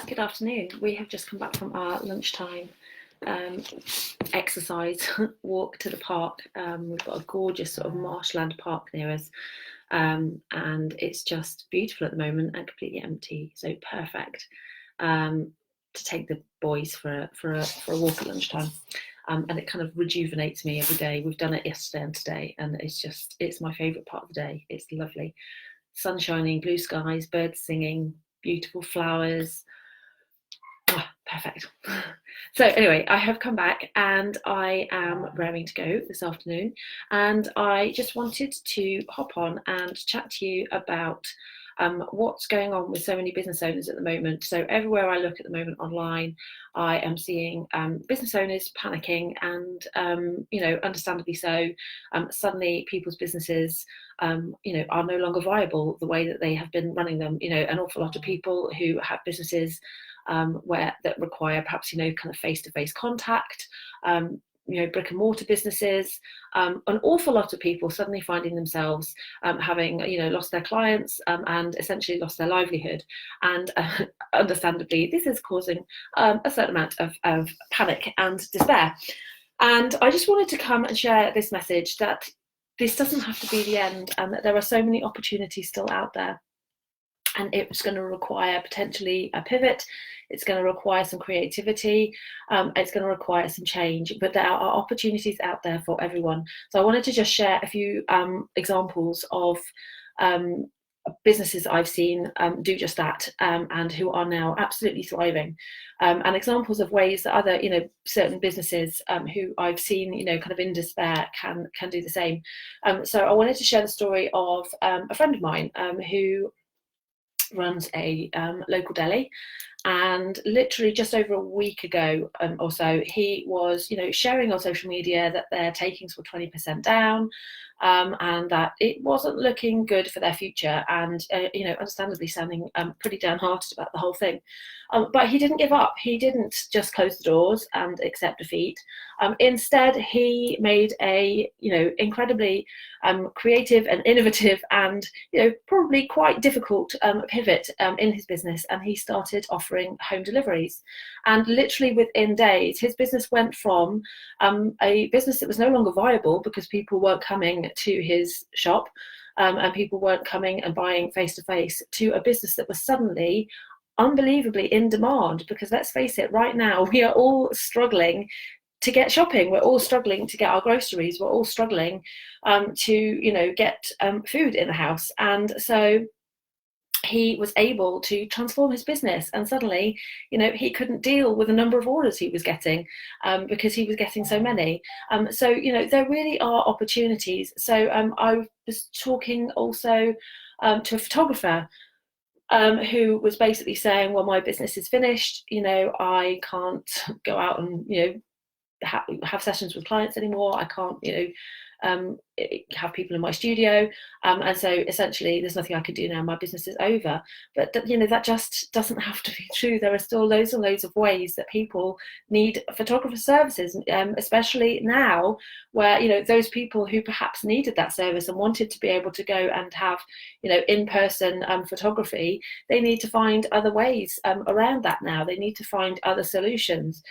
Good afternoon. We have just come back from our lunchtime exercise walk to the park. We've got a gorgeous sort of marshland park near us, and it's just beautiful at the moment and completely empty, so perfect to take the boys for a walk at lunchtime. And it kind of rejuvenates me every day. We've done it yesterday and today, and it's my favourite part of the day. It's lovely. Sun shining, blue skies, birds singing, beautiful flowers. Oh, perfect. So anyway, I have come back and I am raring to go this afternoon, and I just wanted to hop on and chat to you about what's going on with so many business owners at the moment. So everywhere I look at the moment online, I am seeing business owners panicking, and understandably so. Suddenly, people's businesses, are no longer viable the way that they have been running them. An awful lot of people who have businesses that require perhaps kind of face-to-face contact. Brick and mortar businesses, an awful lot of people suddenly finding themselves having lost their clients and essentially lost their livelihood, and understandably this is causing a certain amount of panic and despair. And I just wanted to come and share this message that this doesn't have to be the end, and that there are so many opportunities still out there. And it's going to require potentially a pivot. It's going to require some creativity. It's going to require some change, but there are opportunities out there for everyone. So I wanted to just share a few examples of businesses I've seen do just that, and who are now absolutely thriving, and examples of ways that other certain businesses who I've seen kind of in despair can do the same. So I wanted to share the story of a friend of mine who runs a local deli, and literally just over a week ago or so, he was sharing on social media that their takings were 20% down, and that it wasn't looking good for their future, and understandably sounding pretty downhearted about the whole thing. But he didn't give up. He didn't just close the doors and accept defeat. Instead, he made a incredibly creative and innovative and probably quite difficult pivot in his business, and he started offering home deliveries. And literally within days, his business went from a business that was no longer viable because people weren't coming to his shop, and people weren't coming and buying face to face, to a business that was suddenly unbelievably in demand. Because let's face it, right now we are all struggling to get shopping. We're all struggling to get our groceries. We're all struggling to get food in the house. And so he was able to transform his business, and suddenly he couldn't deal with the number of orders he was getting, because he was getting so many. So there really are opportunities. So I was talking also to a photographer who was basically saying, well, my business is finished, I can't go out and have sessions with clients anymore. I can't have people in my studio, and so essentially there's nothing I can do now. My business is over. But that just doesn't have to be true. There are still loads and loads of ways that people need photographer services, especially now, where those people who perhaps needed that service and wanted to be able to go and have in-person photography, they need to find other ways around that now. They need to find other solutions.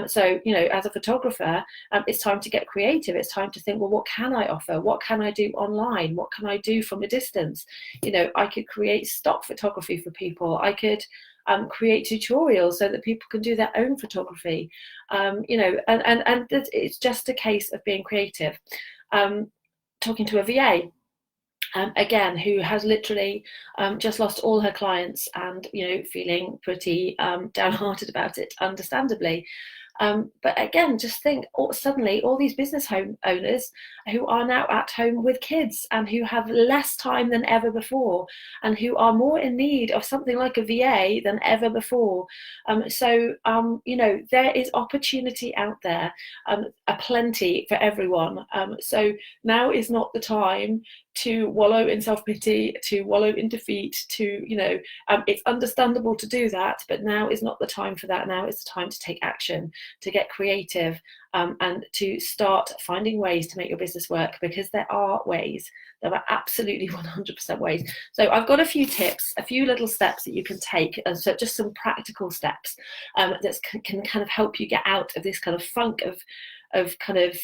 So as a photographer, it's time to get creative. It's time to think, well, what can I offer? What can I do online? What can I do from a distance? I could create stock photography for people. I could create tutorials so that people can do their own photography. And it's just a case of being creative. Talking to a VA, again, who has literally just lost all her clients, and feeling pretty downhearted about it, understandably. But again, just think, suddenly all these business home owners who are now at home with kids, and who have less time than ever before, and who are more in need of something like a VA than ever before. So there is opportunity out there, aplenty for everyone. So now is not the time to wallow in self-pity, to wallow in defeat, to, it's understandable to do that, but now is not the time for that. Now is the time to take action, to get creative, and to start finding ways to make your business work, because there are ways. There are absolutely 100% ways. So I've got a few tips, a few little steps that you can take, and so just some practical steps that can kind of help you get out of this kind of funk of kind of,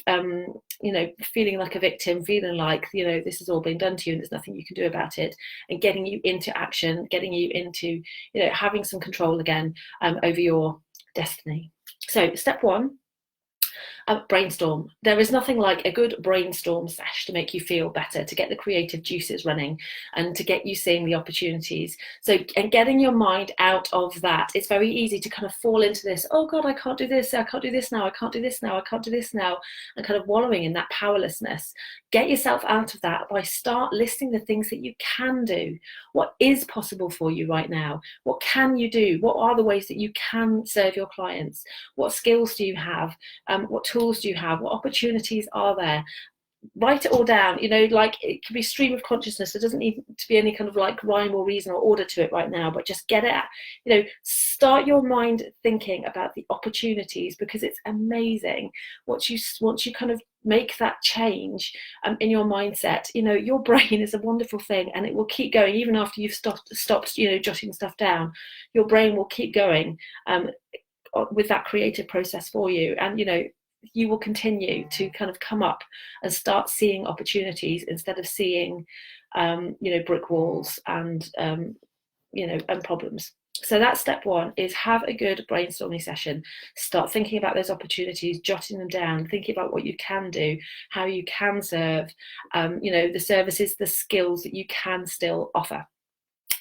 feeling like a victim, feeling like, this has all been done to you and there's nothing you can do about it, and getting you into action, getting you into, having some control again over your destiny. So step one, brainstorm. There is nothing like a good brainstorm sesh to make you feel better, to get the creative juices running, and to get you seeing the opportunities. So, and getting your mind out of that, it's very easy to kind of fall into this, oh God, I can't do this, I can't do this now, I can't do this now, I can't do this now, and kind of wallowing in that powerlessness. Get yourself out of that by start listing the things that you can do. What is possible for you right now? What can you do? What are the ways that you can serve your clients? What skills do you have? What tools do you have? What opportunities are there? Write it all down. Like, it can be stream of consciousness. There doesn't need to be any kind of like rhyme or reason or order to it right now, but just get it. Start your mind thinking about the opportunities, because it's amazing once you kind of make that change in your mindset. Your brain is a wonderful thing, and it will keep going even after you've stopped jotting stuff down. Your brain will keep going with that creative process for you, and you will continue to kind of come up and start seeing opportunities instead of seeing brick walls and and problems. So that's step one, is have a good brainstorming session. Start thinking about those opportunities, jotting them down, thinking about what you can do, how you can serve, the services, the skills that you can still offer.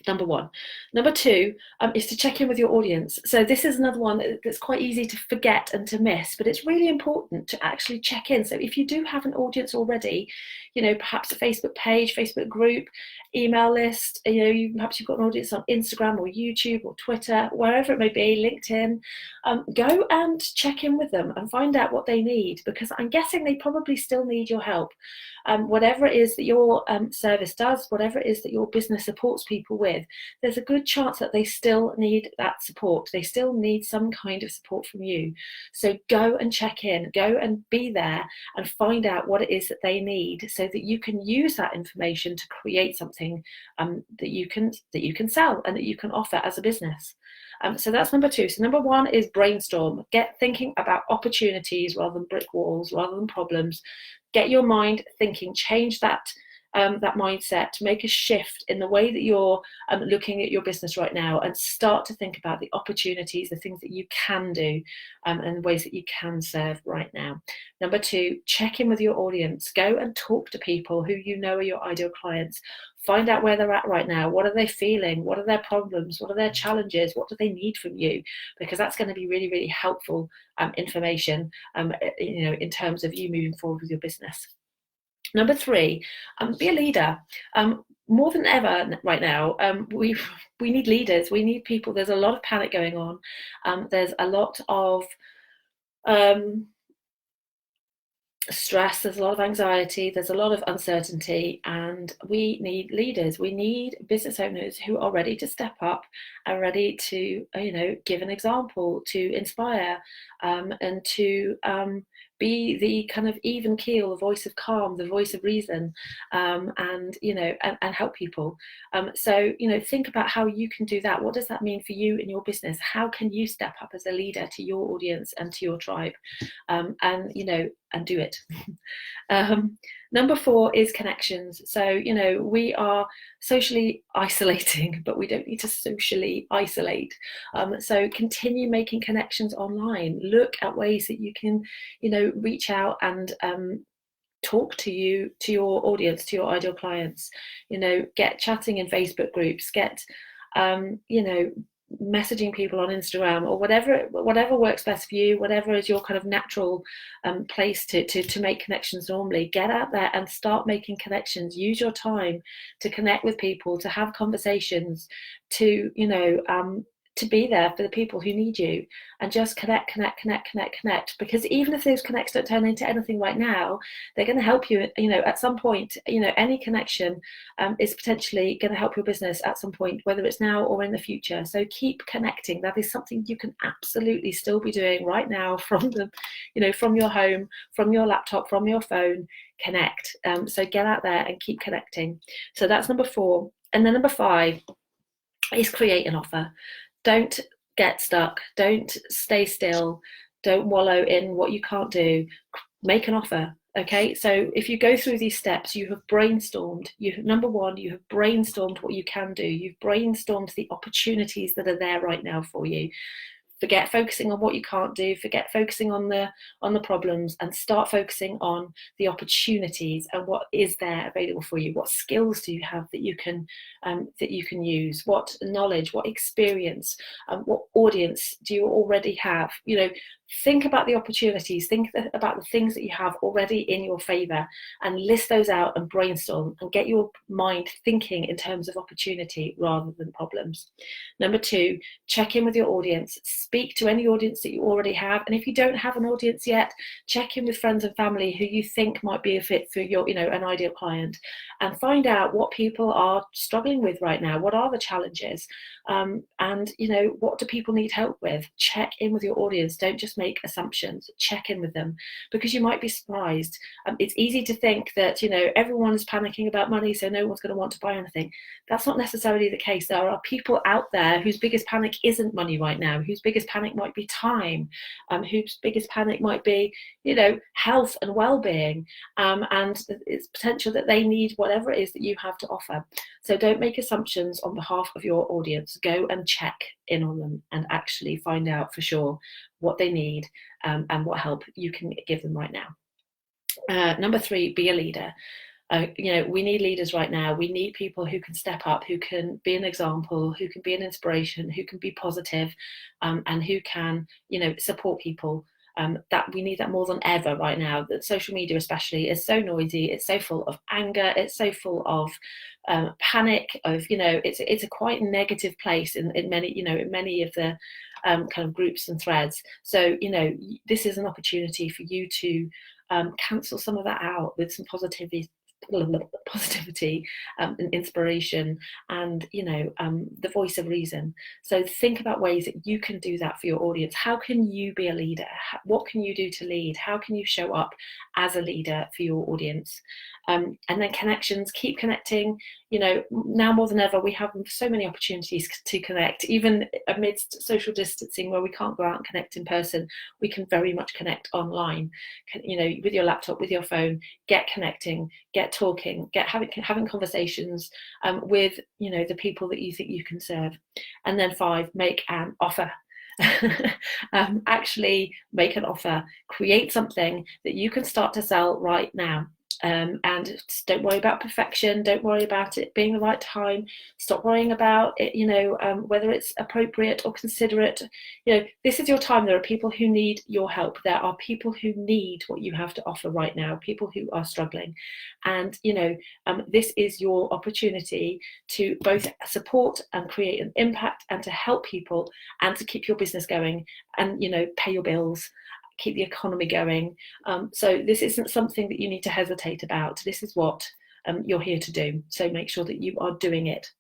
Number one. Number two is to check in with your audience. So this is another one that's quite easy to forget and to miss, but it's really important to actually check in. So if you do have an audience already, perhaps a Facebook page, Facebook group, email list, perhaps you've got an audience on Instagram or YouTube or Twitter, wherever it may be, LinkedIn, go and check in with them and find out what they need, because I'm guessing they probably still need your help. Whatever it is that your service does, whatever it is that your business supports people with, there's a good chance that they still need that support. They still need some kind of support from you. So go and check in, go and be there and find out what it is that they need, so that you can use that information to create something that you can sell and that you can offer as a business. So that's number two. So number one is brainstorm. Get thinking about opportunities rather than brick walls, rather than problems. Get your mind thinking, change that mindset, make a shift in the way that you're looking at your business right now, and start to think about the opportunities, the things that you can do, and the ways that you can serve right now. Number two, check in with your audience. Go and talk to people who are your ideal clients. Find out where they're at right now. What are they feeling? What are their problems? What are their challenges? What do they need from you? Because that's going to be really, really helpful information, in terms of you moving forward with your business. Number three, be a leader. More than ever right now, we need leaders. We need people. There's a lot of panic going on. There's a lot of stress, there's a lot of anxiety, there's a lot of uncertainty, and we need leaders. We need business owners who are ready to step up and ready to give an example, to inspire, and to be the kind of even keel, the voice of calm, the voice of reason, and help people. So think about how you can do that. What does that mean for you in your business? How can you step up as a leader to your audience and to your tribe, and do it. Number four is connections. So we are socially isolating, but we don't need to socially isolate. So continue making connections online. Look at ways that you can reach out and talk to your audience, to your ideal clients. Get chatting in Facebook groups, get messaging people on Instagram, or whatever works best for you, whatever is your kind of natural place to make connections normally. Get out there and start making connections. Use your time to connect with people, to have conversations, to to be there for the people who need you, and just connect, because even if those connects don't turn into anything right now, they're going to help you, at some point. Any connection is potentially going to help your business at some point, whether it's now or in the future. So keep connecting. That is something you can absolutely still be doing right now from from your home, from your laptop, from your phone. Connect. So get out there and keep connecting. So that's number 4. And then number 5 is create an offer. Don't get stuck. Don't stay still. Don't wallow in what you can't do. Make an offer. Okay, so if you go through these steps, you have brainstormed. Number 1, you have brainstormed what you can do. You've brainstormed the opportunities that are there right now for you. Forget focusing on what you can't do, forget focusing on the problems, and start focusing on the opportunities and what is there available for you. What skills do you have that you can use? What knowledge, what experience, what audience do you already have? Think about the opportunities, think about the things that you have already in your favor, and list those out and brainstorm and get your mind thinking in terms of opportunity rather than problems. Number 2, check in with your audience. Speak to any audience that you already have. And if you don't have an audience yet, check in with friends and family who you think might be a fit for your, an ideal client, and find out what people are struggling with right now. What are the challenges? And what do people need help with? Check in with your audience. Don't just make assumptions. Check in with them, because you might be surprised. It's easy to think that everyone's panicking about money, so no one's going to want to buy anything. That's not necessarily the case. There are people out there whose biggest panic isn't money right now, whose biggest panic might be time, whose biggest panic might be health and well-being, and it's potential that they need whatever it is that you have to offer. So don't make assumptions on behalf of your audience. Go and check in on them and actually find out for sure what they need, and what help you can give them right now. Number 3, be a leader. We need leaders right now. We need people who can step up, who can be an example, who can be an inspiration, who can be positive, and who can, support people. That we need that more than ever right now. That social media especially is so noisy. It's so full of anger. It's so full of panic. It's a quite negative place in many of the kind of groups and threads. So this is an opportunity for you to cancel some of that out with some positivity and inspiration, and the voice of reason. So think about ways that you can do that for your audience. How can you be a leader? What can you do to lead? How can you show up as a leader for your audience? And then connections. Keep connecting. Now more than ever, we have so many opportunities to connect. Even amidst social distancing, where we can't go out and connect in person, we can very much connect online. With your laptop, with your phone, get connecting, get talking, get having conversations with the people that you think you can serve. And then 5, make an offer. Actually make an offer. Create something that you can start to sell right now. And don't worry about perfection. Don't worry about it being the right time. Stop worrying about it, whether it's appropriate or considerate. This is your time. There are people who need your help. There are people who need what you have to offer right now, people who are struggling. And, this is your opportunity to both support and create an impact, and to help people, and to keep your business going, and, pay your bills, keep the economy going. So this isn't something that you need to hesitate about. This is what you're here to do. So make sure that you are doing it.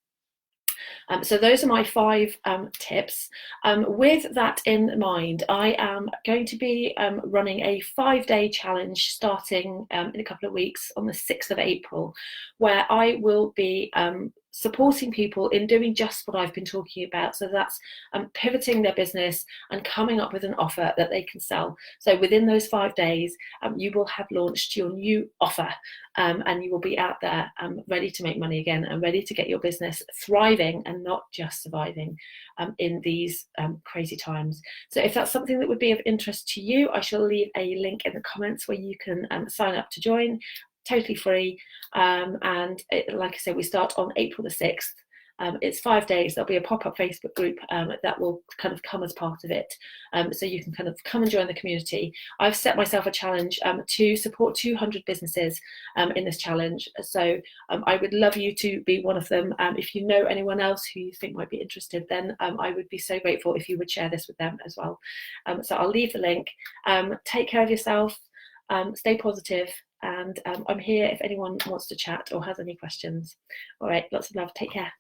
So those are my 5 tips. With that in mind, I am going to be running a 5-day challenge starting in a couple of weeks on the 6th of April, where I will be supporting people in doing just what I've been talking about. So that's pivoting their business and coming up with an offer that they can sell. So within those 5 days, you will have launched your new offer, and you will be out there ready to make money again, and ready to get your business thriving and not just surviving in these crazy times. So if that's something that would be of interest to you, I shall leave a link in the comments where you can sign up to join. Totally free, and like I said, we start on April the 6th, It's 5 days. There'll be a pop-up Facebook group that will kind of come as part of it, so you can kind of come and join the community. I've set myself a challenge to support 200 businesses in this challenge, so I would love you to be one of them. If you know anyone else who you think might be interested, then I would be so grateful if you would share this with them as well. So I'll leave the link. Take care of yourself, stay positive, and I'm here if anyone wants to chat or has any questions. All right, lots of love. Take care.